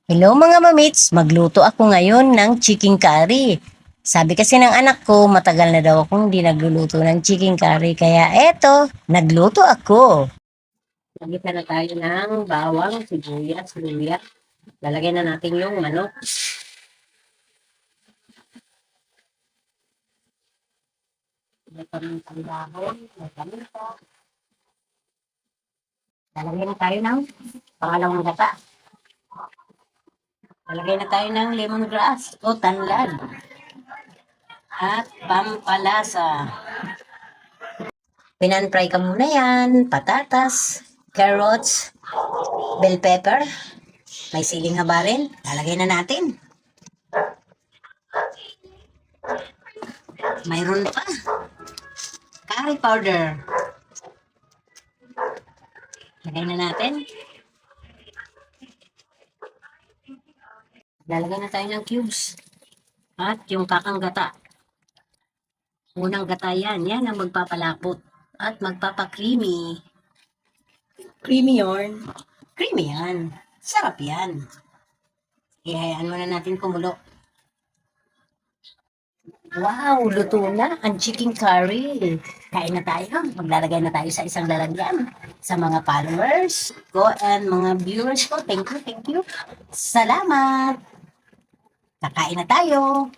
Hello mga mamits, magluto ako ngayon ng chicken curry. Sabi kasi ng anak ko, matagal na daw akong hindi nagluluto ng chicken curry. Kaya eto, nagluto ako. Lagyan na tayo ng bawang, sibuyas, luya. Lalagyan na natin yung manok. Lalagyan ng dahon, paminta. Lalagyan na tayo ng pangalawang gata. Lalagyan na tayo ng lemongrass o tanglad at pampalasa. Pinan-fry ka muna yan, patatas, carrots, bell pepper, may siling haba rin. Lalagay na natin. Mayroon pa, curry powder. Lagay na natin. Lalagay na tayo ng cubes. At yung kakang gata. Unang gata yan. Yan ang magpapalapot. At magpapa-creamy. Creamy yarn. Creamy yan. Sarap yan. Ihayaan muna natin kumulo. Wow, luto na ang chicken curry. Kain na tayo. Maglalagay na tayo sa isang lalagyan. Sa mga followers ko and mga viewers ko. Thank you, thank you. Salamat. Kakain na tayo.